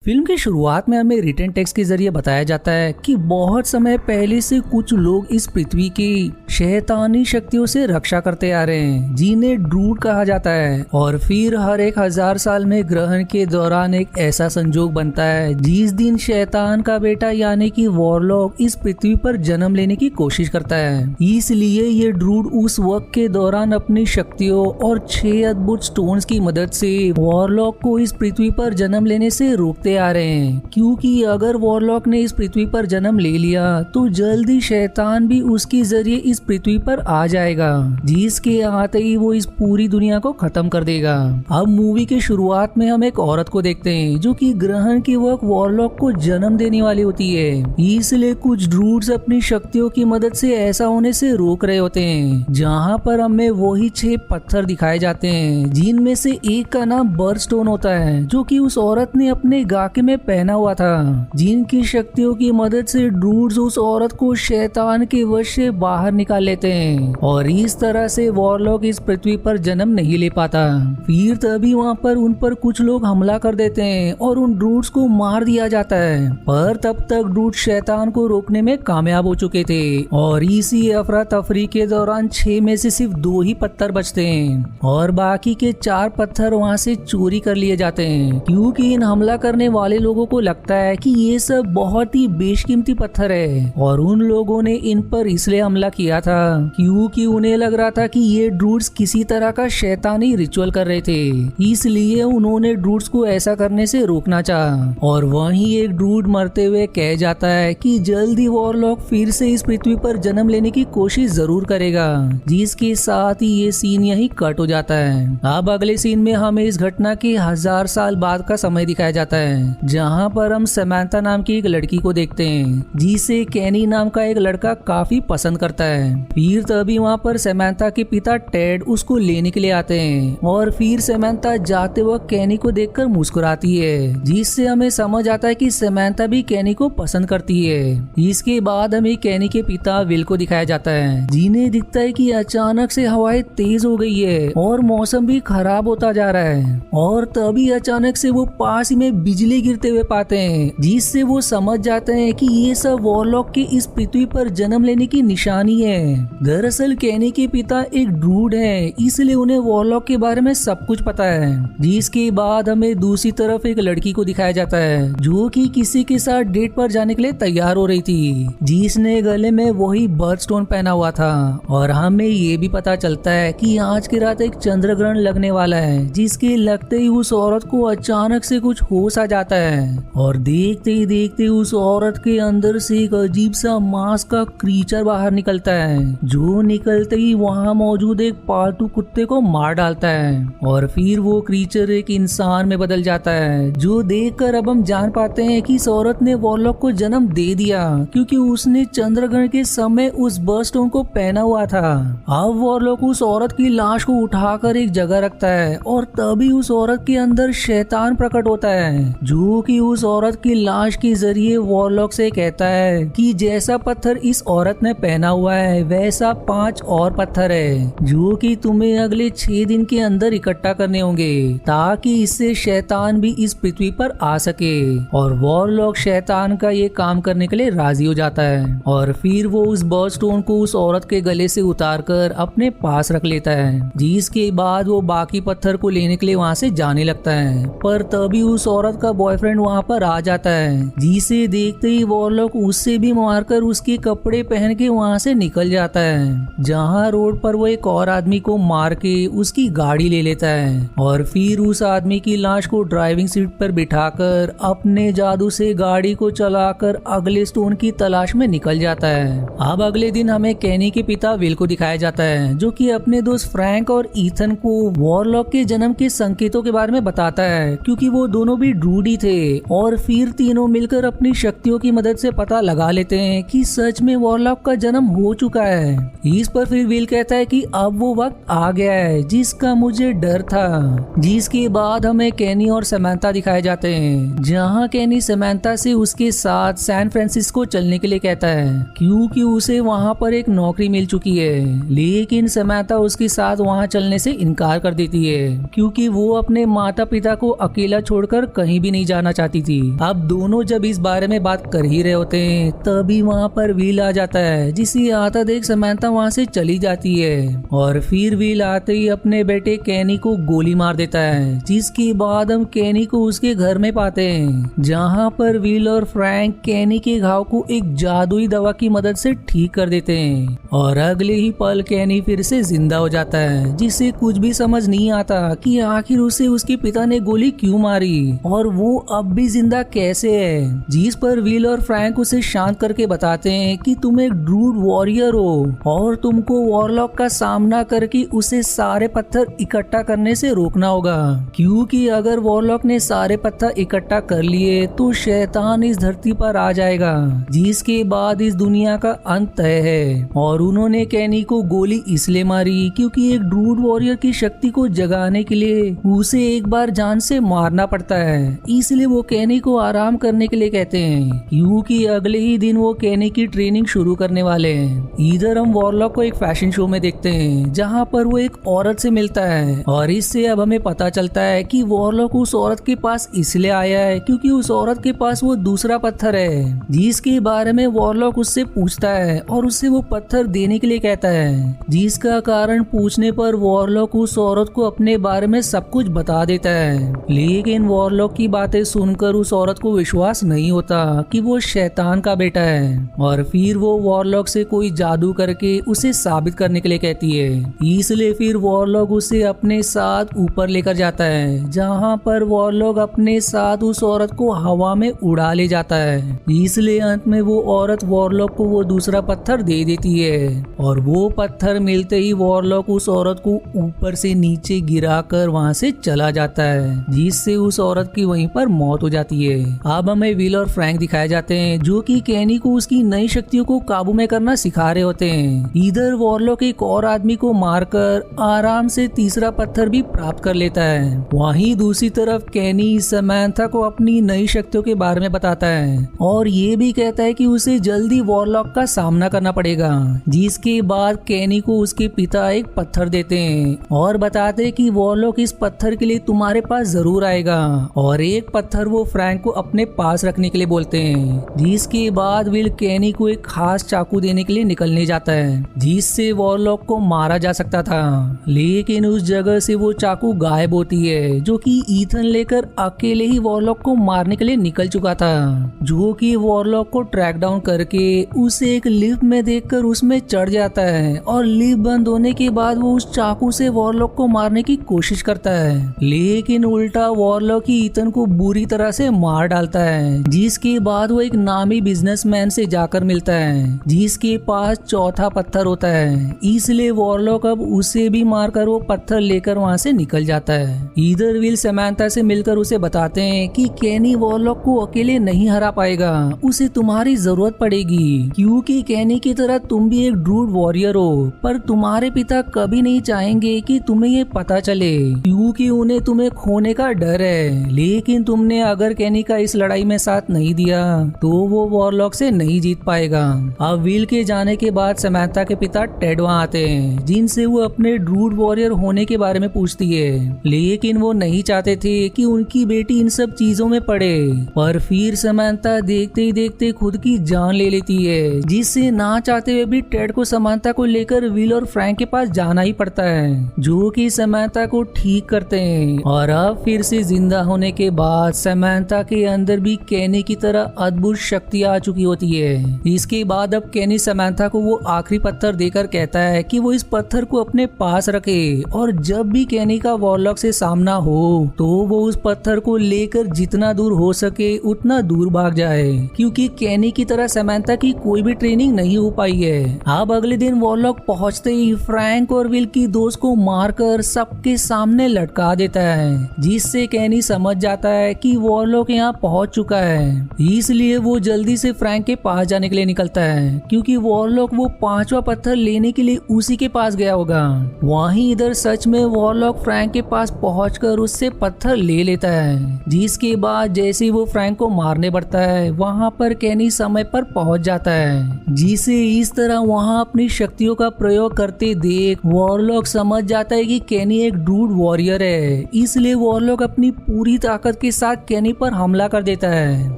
Film की शुरुआत में हमें रिटन टेक्स्ट के जरिए बताया जाता है कि बहुत समय पहले से कुछ लोग इस पृथ्वी की शैतानी शक्तियों से रक्षा करते आ रहे हैं, जिन्हें ड्रूड कहा जाता है। और फिर हर 1000 साल में ग्रहण के दौरान एक ऐसा संजोग बनता है जिस दिन शैतान का बेटा यानी कि वॉरलॉक इस पृथ्वी पर जन्म लेने की कोशिश करता है। इसलिए ये ड्रूड उस वक्त के दौरान अपनी शक्तियों और 6 अद्भुत स्टोन्स की मदद से वॉरलॉक को इस पृथ्वी पर जन्म लेने से रोकते आ रहे हैं, क्योंकि अगर वॉरलॉक ने इस पृथ्वी पर जन्म ले लिया तो जल्दी शैतान भी उसके जरिए इस पृथ्वी पर आ जाएगा, जिसके आते ही वो इस पूरी दुनिया को खत्म कर देगा। अब मूवी के शुरुआत में हम एक औरत को देखते हैं जो कि ग्रहण के वक्त वॉरलॉक को जन्म देने वाली होती है। इसलिए कुछ ड्रूड्स अपनी शक्तियों की मदद से ऐसा होने से रोक रहे होते हैं। जहाँ पर हमें वही 6 पत्थर दिखाए जाते हैं, जिनमें से एक का नाम बर्डस्टोन होता है, जो कि उस औरत ने अपने गाके में पहना हुआ था, जिनकी शक्तियों की मदद से ड्रूड्स उस औरत को शैतान के वश से बाहर निकाल लेते हैं और इस तरह से वॉरलॉक इस पृथ्वी पर जन्म नहीं ले पाता। फिर तभी वहाँ पर उन पर कुछ लोग हमला कर देते हैं और उन ड्रूड्स को मार दिया जाता है। पर तब तक ड्रूड शैतान को रोकने में कामयाब हो चुके थे और इसी अफरा तफरी के दौरान 6 में से सिर्फ 2 ही पत्थर बचते हैं और बाकी के 4 पत्थर वहाँ से चोरी कर लिए जाते हैं, क्योंकि इन हमला करने वाले लोगों को लगता है कि ये सब बहुत ही बेशकीमती पत्थर है और उन लोगों ने इन पर इसलिए हमला किया था क्योंकि उन्हें लग रहा था कि ये ड्रूड्स किसी तरह का शैतानी रिचुअल कर रहे थे। इसलिए उन्होंने ड्रूड्स को ऐसा करने से रोकना चाहा और वहीं एक ड्रूड मरते हुए कह जाता है कि जल्दी वॉरलॉक फिर से इस पृथ्वी पर जन्म लेने की कोशिश जरूर करेगा, जिसके साथ ही ये सीन यहीं कट हो जाता है। अब अगले सीन में हमें इस घटना के 1000 साल बाद का समय दिखाया जाता है, जहाँ पर हम समंथा नाम की एक लड़की को देखते हैं जिसे कैनी नाम का एक लड़का काफी पसंद करता है। फिर तभी वहाँ पर समंथा के पिता टेड उसको लेने के लिए आते हैं और फिर समंथा जाते वक्त कैनी को देखकर मुस्कुराती है, जिससे हमें समझ आता है कि समंथा भी कैनी को पसंद करती है। इसके बाद हमें कैनी के पिता विल को दिखाया जाता है, जिन्हें दिखता है कि अचानक से हवाएं तेज हो गई है और मौसम भी खराब होता जा रहा है और तभी अचानक से वो पास ही में बिजली गिरते हुए पाते हैं, जिससे वो समझ जाते हैं कि ये सब वॉरलॉक के इस पृथ्वी पर जन्म लेने की निशानी है। दरअसल कैनी के पिता एक ड्रूड हैं, इसलिए उन्हें वॉरलॉक के बारे में सब कुछ पता है। जिसके बाद हमें दूसरी तरफ एक लड़की को दिखाया जाता है जो कि किसी के साथ डेट पर जाने के लिए तैयार हो रही थी, जिसने गले में वही बर्डस्टोन पहना हुआ था। और हमें ये भी पता चलता है कि आज की रात एक चंद्र ग्रहण लगने वाला है, जिसके लगते ही उस औरत को अचानक से कुछ होश आ जाता है और देखते ही देखते उस औरत के अंदर से एक अजीब सा मांस का क्रीचर बाहर निकलता है, जो निकलते ही वहाँ मौजूद एक पालतू कुत्ते को मार डालता है और फिर वो क्रीचर एक इंसान में बदल जाता है, जो देखकर अब हम जान पाते हैं कि इस औरत ने वॉरलॉक को जन्म दे दिया, क्योंकि उसने चंद्रग्रहण के समय उस बर्डस्टोन को पहना हुआ था। अब वॉरलॉक उस औरत की लाश को उठाकर एक जगह रखता है और तभी उस औरत के अंदर शैतान प्रकट होता है, जो कि उस औरत की लाश के जरिए वॉरलॉक से कहता है कि जैसा पत्थर इस औरत ने पहना हुआ है वैसा 5 और पत्थर है, जो कि तुम्हें अगले 6 दिन के अंदर इकट्ठा करने होंगे, ताकि इससे शैतान भी इस पृथ्वी पर आ सके। और वॉरलॉक शैतान का ये काम करने के लिए राजी हो जाता है और फिर वो उस बर्डस्टोन को उस औरत के गले से उतारकर अपने पास रख लेता है, जिसके बाद वो बाकी पत्थर को लेने के लिए वहाँ से जाने लगता है। पर तभी उस औरत का बॉयफ्रेंड वहाँ पर आ जाता है, जिसे देखते ही वॉरलॉक उससे भी मारकर उसके कपड़े पहन के वहाँ से निकल जाता है। जहाँ रोड पर वो एक और आदमी को मार के उसकी गाड़ी ले लेता है और फिर उस आदमी की लाश को ड्राइविंग सीट पर बिठाकर अपने जादू से गाड़ी को चलाकर अगले स्टोन की तलाश में निकल जाता है। अब अगले दिन हमें कैनी के पिता विल को दिखाया जाता है, जो कि अपने दोस्त फ्रैंक और ईथन को वॉरलॉक के जन्म के संकेतों के बारे में बताता है, क्योंकि वो दोनों भी ड्रूडी थे। और फिर तीनों मिलकर अपनी शक्तियों की मदद से पता लगा लेते हैं कि सच में वॉरलॉक का जन्म हो चुका चुका है। इस पर फिर विल कहता है कि अब वो वक्त आ गया है जिसका मुझे डर था। जिसके बाद हमें केनी और समंथा दिखाए जाते हैं, जहाँ केनी समंथा से उसके साथ सैन फ्रांसिस्को चलने के लिए कहता है क्योंकि उसे वहाँ पर एक नौकरी मिल चुकी है। लेकिन समंथा उसके साथ वहाँ चलने से इनकार कर देती है क्योंकि वो अपने माता पिता को अकेला छोड़कर कहीं भी नहीं जाना चाहती थी। अब दोनों जब इस बारे में बात कर ही रहे होते हैं तभी वहाँ पर विल आ जाता है, जिसे आता देख समंथा वहाँ से चली जाती है और फिर विल आते ही अपने बेटे केनी को गोली मार देता है। जिसके बाद हम केनी को उसके घर में पाते हैं, जहाँ पर विल और फ्रैंक केनी के घाव को एक जादुई दवा की मदद से ठीक कर देते हैं और अगले ही पल केनी फिर से जिंदा हो जाता है, जिसे कुछ भी समझ नहीं आता कि आखिर उसे उसके पिता ने गोली क्यों मारी और वो अब भी जिंदा कैसे है। जिस पर विल और फ्रैंक उसे शांत करके बताते हैं कि तुम एक ड्रूड वॉरियर हो और तुमको वॉरलॉक का सामना करके उसे सारे पत्थर इकट्ठा करने से रोकना होगा, क्योंकि अगर वॉरलॉक ने सारे पत्थर इकट्ठा कर लिए तो शैतान इस धरती पर आ जाएगा, जिसके बाद इस दुनिया का अंत तय है। और उन्होंने केनी को गोली इसलिए मारी क्योंकि एक ड्रूड वॉरियर की शक्ति को जगाने के लिए उसे एक बार जान से मारना पड़ता है। इसलिए वो केनी को आराम करने के लिए कहते हैं, क्योंकि अगले ही दिन वो केनी की ट्रेनिंग शुरू करने वाले हैं। इधर हम वॉरलॉक को एक फैशन शो में देखते हैं, जहाँ पर वो एक औरत से मिलता है और इससे अब हमें पता चलता है कि वॉरलॉक उस औरत के पास इसलिए आया है क्योंकि उस औरत के पास वो दूसरा पत्थर है, जिसके बारे में वॉरलॉक उससे पूछता है और उससे वो पत्थर देने के लिए कहता है। जिसका कारण पूछने पर वॉरलॉक उस औरत को अपने बारे में सब कुछ बता देता है, लेकिन वॉरलॉक की बातें सुनकर उस औरत को विश्वास नहीं होता कि वो शैतान का बेटा है और फिर वो वॉरलॉक से कोई जादू करके उसे साबित करने के लिए कहती है। इसलिए फिर वॉरलॉक उसे अपने साथ ऊपर लेकर जाता है, जहाँ पर वॉरलॉक अपने साथ उस औरत को हवा में उड़ा ले जाता है। इसलिए अंत में वो औरत वॉरलॉक को वो दूसरा पत्थर दे देती है और वो पत्थर मिलते ही वॉरलॉक उस औरत को ऊपर से नीचे गिराकर वहाँ से चला जाता है, जिससे उस औरत की वहीं पर मौत हो जाती है। अब हमें विल और फ्रैंक दिखाए जाते हैं, जो कि केनी को उसकी नई शक्तियों को काबू में करना सिखा रहे होते हैं। इधर वॉरलॉक एक और आदमी को मारकर आराम से तीसरा पत्थर भी प्राप्त कर लेता है। वहीं दूसरी तरफ केनी समंथा को अपनी नई शक्तियों के बारे में बताता है और ये भी कहता है कि उसे जल्दी वॉरलॉक का सामना करना पड़ेगा। जिसके बाद केनी को उसके पिता एक पत्थर देते हैं और बताते हैं कि वॉरलॉक इस पत्थर के लिए तुम्हारे पास जरूर आएगा, और एक पत्थर वो फ्रैंक को अपने पास रखने के लिए बोलते हैं। जिसके बाद विल केनी को एक खास चाकू देने के लिए निकलने जाता है, जिससे वॉरलॉक को मारा जा सकता था, लेकिन उस जगह से वो चाकू गायब होती है, जो कि ईथन लेकर अकेले ही वॉरलॉक को मारने के लिए निकल चुका था, जो कि वॉरलॉक को ट्रैक डाउन करके उसे एक लिफ्ट में देखकर उसमें चढ़ जाता है और लिफ्ट बंद होने के बाद वो उस चाकू से वॉरलॉक को मारने की कोशिश करता है, लेकिन उल्टा वॉरलॉक ही ईथन को बुरी तरह से मार डालता है। जिसके बाद वो एक नामी बिजनेसमैन से जाकर मिलता है, जिसके पास चौथा पत्थर होता है। इसलिए वॉरलॉक अब उसे भी मारकर वो पत्थर लेकर वहाँ से निकल जाता है। इधर विल समंथा से मिलकर उसे बताते हैं कि केनी वॉरलॉक को अकेले नहीं हरा पाएगा, उसे तुम्हारी जरूरत पड़ेगी, क्योंकि केनी की तरह तुम भी एक ड्रूड वॉरियर हो, पर तुम्हारे पिता कभी नहीं चाहेंगे कि तुम्हें ये पता चले, क्योंकि उन्हें तुम्हें खोने का डर है। लेकिन तुमने अगर केनी का इस लड़ाई में साथ नहीं दिया तो वो वॉरलॉक से नहीं जीत पाएगा। अब विल के जाने के बाद समंथा के पिता टेड वहाँ आते हैं, जिनसे वो अपने ड्रूड वॉरियर होने के बारे में पूछती है, लेकिन वो नहीं चाहते थे कि उनकी बेटी इन सब चीजों में पड़े। पर फिर समंथा देखते ही देखते खुद की जान ले लेती है, जिससे ना चाहते हुए भी टेड को समंथा को लेकर विल और फ्रैंक के पास जाना ही पड़ता है, जो कि समंथा को ठीक करते हैं। और अब फिर से जिंदा होने के बाद समंथा के अंदर भी केनी की तरह अद्भुत शक्ति आ चुकी होती है। इसके बाद अब केनी समंथा को वो आखिरी पत्थर देकर कहता है कि वो इस पत्थर को अपने पास रखे और जब भी केनी का वॉरलॉक से सामना हो तो वो उस पत्थर को लेकर जितना दूर हो सके उतना दूर भाग जाए, क्योंकि केनी की तरह समंथा की कोई भी ट्रेनिंग नहीं हो पाई है। अब अगले दिन वॉरलॉक पहुंचते ही फ्रैंक और विल की दोस्त को मारकर सबके सामने लटका देता है, जिससे केनी समझ जाता है कि वॉरलॉक यहाँ पहुंच चुका है। इसलिए वो जल्दी से फ्रैंक के पास जाने के लिए निकलता है, क्योंकि वॉरलॉक वॉरलॉक वो पांचवा पत्थर लेने के लिए उसी के पास गया होगा। वहीं इधर सच में वॉरलॉक फ्रैंक के पास पहुंचकर उससे पत्थर ले लेता है, जिसके बाद जैसे ही वो फ्रैंक को मारने बढ़ता है वहां पर केनी समय पर पहुंच जाता है, जिसे इस तरह वहां अपनी शक्तियों का प्रयोग करते देख वॉरलॉक समझ जाता है कि केनी एक ड्रूड वॉरियर है। इसलिए वॉरलॉक अपनी पूरी ताकत के साथ केनी पर हमला कर देता है,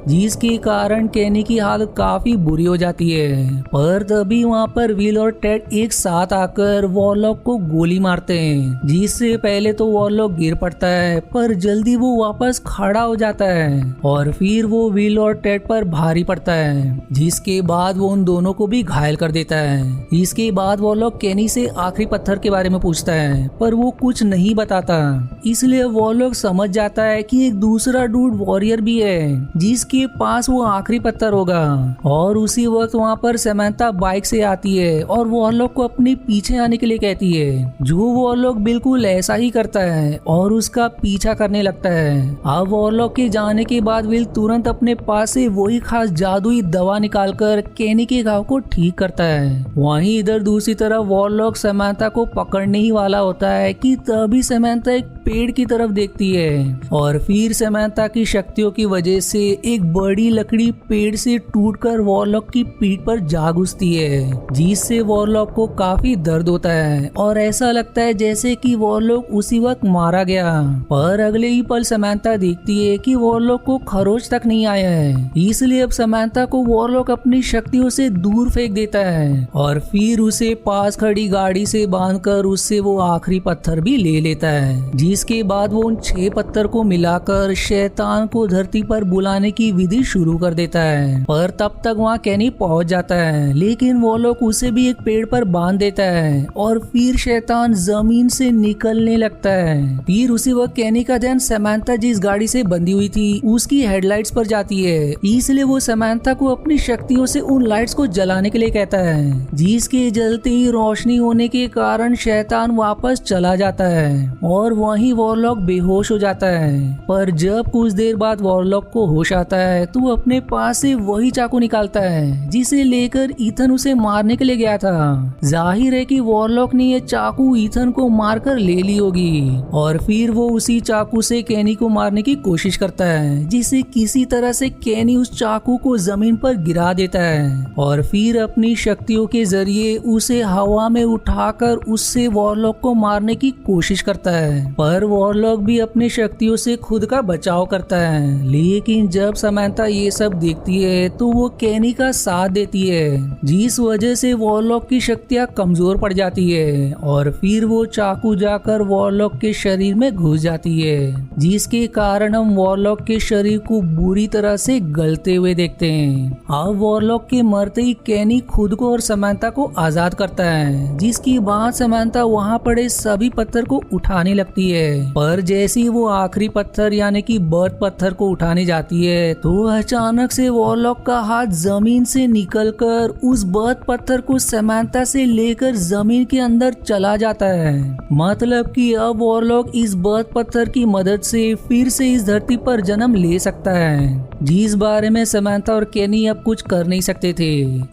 जिसके कारण केनी की हालत काफी बुरी हो जाती है। पर तभी वहाँ पर विल और टेड एक साथ आकर वॉरलॉक को गोली मारते हैं, जिससे पहले तो वॉरलॉक गिर पड़ता है पर जल्दी वो वापस खड़ा हो जाता है और फिर वो विल और टेड पर भारी पड़ता है, जिसके बाद वो उन दोनों को भी घायल कर देता है। इसके बाद वॉरलॉक केनी से आखिरी पत्थर के बारे में पूछता है पर वो कुछ नहीं बताता। इसलिए वॉरलॉक समझ जाता है कि एक दूसरा ड्रूड वॉरियर भी है जिसके पास वो आखिरी पत्थर होगा। और उसी वक्त वहाँ पर समंथा बाइक से आती है और वॉरलॉक को अपने पीछे आने के लिए कहती है, जो वॉरलॉक बिल्कुल ऐसा ही करता है और उसका पीछा करने लगता है। अब वॉरलॉक के जाने के बाद विल तुरंत अपने पास से वही खास जादुई दवा निकालकर केनी के घाव को ठीक करता है। वहीं इधर दूसरी तरफ वॉरलॉक समंथा को पकड़ने ही वाला होता है कि तभी समंथा एक पेड़ की तरफ देखती है और फिर समंथा की शक्तियों की वजह से एक बड़ी लकड़ी पेड़ से टूटकर वॉरलॉक की पीठ पर जा घुसती है, जिससे वॉरलॉक को काफी दर्द होता है और ऐसा लगता है जैसे कि वॉरलॉक उसी वक्त मारा गया। पर अगले ही पल समंथा देखती है कि वॉरलॉक को खरोच तक नहीं आया है, इसलिए अब समंथा को वॉरलॉक अपनी शक्तियों से दूर फेंक देता है और फिर उसे पास खड़ी गाड़ी से बांधकर उससे वो आखिरी पत्थर भी ले लेता है, जिसके बाद वो उन 6 पत्थर को मिलाकर शैतान को धरती पर बुलाने की विधि शुरू कर देता है। पर तब तक वहाँ केनी पहुंच जाता है, लेकिन वॉरलॉक उसे भी एक पेड़ पर बांध देता है और फिर शैतान जमीन से निकलने लगता है। फिर उसी वक्त केनी का ध्यान समंथा जिस गाड़ी से बंधी हुई थी उसकी हेडलाइट्स पर जाती है, इसलिए वो समंथा को अपनी शक्तियों से उन लाइट्स को जलाने के लिए कहता है, जिसके जलते ही रोशनी होने के कारण शैतान वापस चला जाता है और वहीं वॉरलॉक बेहोश हो जाता है। पर जब कुछ देर बाद वॉरलॉक को होश आता है तो वो अपने पास से वही चाकू निकालता है जिसे लेकर ईथन उसे मारने के लिए गया था। जाहिर है कि वॉरलॉक ने ये चाकू ईथन को मारकर ले ली होगी और फिर वो उसी चाकू से केनी को मारने की कोशिश करता है, जिसे किसी तरह से केनी उस चाकू को जमीन पर गिरा देता है और फिर अपनी शक्तियों के जरिए उसे हवा में उठाकर उससे वॉरलॉक को मारने की कोशिश करता है। पर वॉरलॉक भी अपनी शक्तियों से खुद का बचाव करता है, लेकिन जब समंथा ये सब देखती है तो वो केनी का साथ देती है, जिस वजह से वॉरलॉक की शक्तियां कमजोर पड़ जाती है और फिर वो चाकू जाकर वॉरलॉक के शरीर में घुस जाती है, जिसके कारण हम वॉरलॉक के शरीर को बुरी तरह से गलते हुए देखते हैं। अब वॉरलॉक के मरते ही केनी खुद को और समंथा को आजाद करता है, जिसकी बाद समंथा वहाँ पड़े सभी पत्थर को उठाने लगती है। पर जैसे ही वो आखिरी पत्थर यानी कि बर्थ पत्थर को उठाने जाती है तो अचानक से वॉरलॉक का हाथ जमीन से निकलकर उस बर्थ पत्थर को समंथा से लेकर जमीन के अंदर चला जाता है। मतलब कि अब वॉरलॉक इस बर्थ पत्थर की मदद से फिर से इस धरती पर जन्म ले सकता है, जिस बारे में समंथा और केनी अब कुछ कर नहीं सकते थे।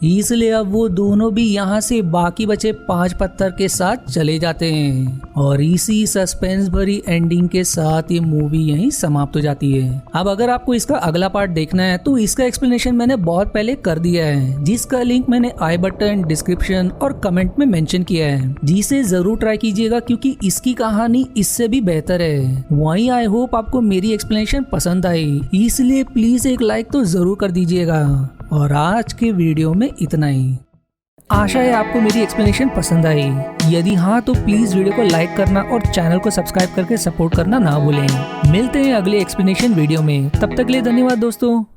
इसलिए अब वो दोनों भी यहाँ से बाकी बचे 5 पत्थर के साथ चले जाते हैं और इसी सस्पेंस भरी एंडिंग के साथ ये मूवी यहीं समाप्त हो जाती है। अब अगर आपको इसका अगला पार्ट देखना है तो इसका एक्सप्लेनेशन मैंने बहुत पहले कर दिया है, जिसका लिंक मैंने आई बटन, डिस्क्रिप्शन और कमेंट में मेंशन किया है, जिसे जरूर ट्राई कीजिएगा क्योंकि इसकी कहानी इससे भी बेहतर है। वहीं आई होप आपको मेरी एक्सप्लेनेशन पसंद आई, इसलिए प्लीज एक लाइक तो जरूर कर दीजिएगा। और आज के वीडियो में इतना ही। आशा है आपको मेरी एक्सप्लेनेशन पसंद आई। यदि हाँ तो प्लीज वीडियो को लाइक करना और चैनल को सब्सक्राइब करके सपोर्ट करना ना भूलें। मिलते हैं अगले एक्सप्लेनेशन वीडियो में, तब तक के लिए धन्यवाद दोस्तों।